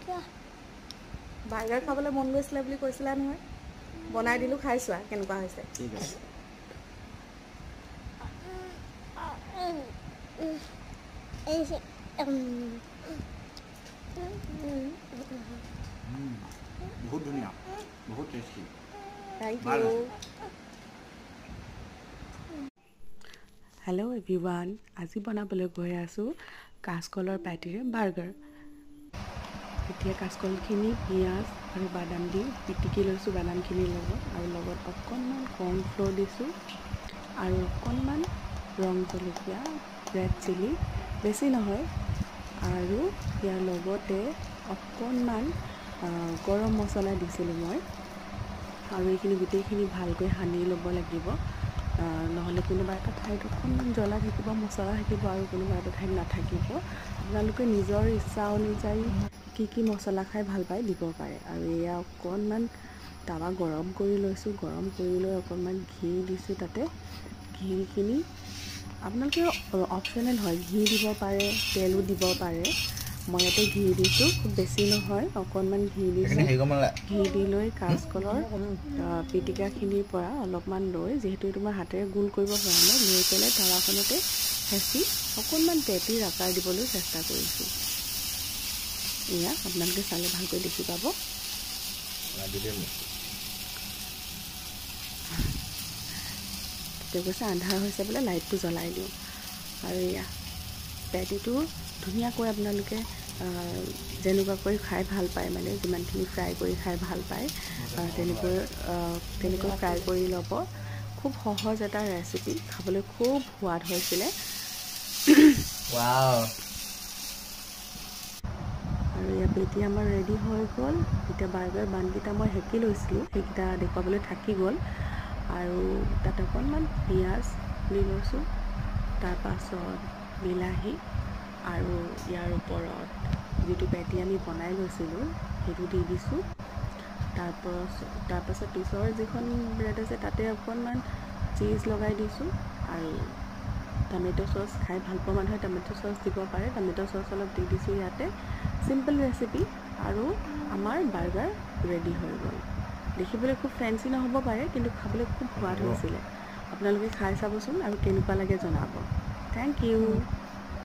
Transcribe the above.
Burger খাবলৈ মন গৈছিলে বুলি কৈছিলা নহয় বনাই দিলোঁ খাই চোৱা কেনেকুৱা হৈছে ঠিক আছে বহুত ধুনীয়া বহুত tasty Thank you. Hello' everyone আজি বনাবলৈ গৈ আছোঁ কাচকলৰ পেটিৰে বাৰ্গাৰ এতিয়া কাচকলখিনি পিঁয়াজ আৰু বাদাম দি পিটিকি লৈছোঁ বাদামখিনিৰ লগত আৰু লগত অকণমান কৰ্ণফ্ল'ৰ দিছোঁ আৰু অকণমান ৰং জলকীয়া ৰেড চিলি বেছি নহয় আৰু ইয়াৰ লগতে অকণমান গৰম মছলা দিছিলোঁ মই আৰু এইখিনি গোটেইখিনি ভালকৈ সানি ল'ব লাগিব নহ'লে কোনোবা এটা ঠাইত অকণমান জ্বলা থাকিব মছলা থাকিব আৰু কোনোবা এটা ঠাইত নাথাকিব আপোনালোকে নিজৰ ইচ্ছা অনুযায়ী কি মছলা খাই ভাল পায় দিব পাৰে আৰু এয়া অকণমান তাৱা গৰম কৰি লৈছোঁ গৰম কৰি লৈ অকণমান ঘি দিছোঁ তাতে ঘিখিনি আপোনালোকে অপশ্যনেল হয় ঘি দিব পাৰে তেলো দিব পাৰে মই ইয়াতে ঘি দিছোঁ খুব বেছি নহয় অকণমান ঘি দিছোঁ ঘি দি লৈ কাচকলৰ পিটিকাখিনিৰ পৰা অলপমান লৈ যিহেতু এইটো মই হাতেৰে গোল কৰিব পৰা নাই লৈ পেলাই তাৱাখনতে হেঁচি অকণমান পেটিৰ আকাৰ দিবলৈ চেষ্টা কৰিছোঁ এয়া আপোনালোকে চালে ভালকৈ দেখি পাব তেতিয়া কৈছে আন্ধাৰ হৈছে বোলে লাইটটো জ্বলাই দিওঁ আৰু এয়া পেটিটো ধুনীয়াকৈ আপোনালোকে যেনেকুৱাকৈ খাই ভাল পায় মানে যিমানখিনি ফ্ৰাই কৰি খাই ভাল পায় তেনেকৈ ফ্ৰাই কৰি ল'ব খুব সহজ এটা ৰেচিপি খাবলৈ খুব সোৱাদ হৈছিলে আৰু ইয়াৰ পেটি আমাৰ ৰেডি হৈ গ'ল এতিয়া বাৰ্গাৰ বানকেইটা মই সেকি লৈছিলোঁ সেইকেইটা দেখুৱাবলৈ থাকি গ'ল আৰু তাত অকণমান পিঁয়াজ দি লৈছোঁ তাৰপাছত বিলাহী আৰু ইয়াৰ ওপৰত যিটো পেটি আমি বনাই লৈছিলোঁ সেইটো দি দিছোঁ তাৰপাছত পিছৰ যিখন ব্ৰেড আছে তাতে অকণমান চীজ লগাই দিছোঁ আৰু টমেট' চচ খাই ভাল পোৱা মানুহে টমেট' চচ দিব পাৰে টমেট' চচ অলপ দি দিছোঁ ইয়াতে চিম্পল ৰেচিপি আৰু আমাৰ বাৰ্গাৰ ৰেডি হৈ গ'ল দেখিবলৈ খুব ফেঞ্চি নহ'ব পাৰে কিন্তু খাবলৈ খুব সোৱাদ হৈছিলে আপোনালোকে খাই চাবচোন আৰু কেনেকুৱা লাগে জনাব থেংক ইউ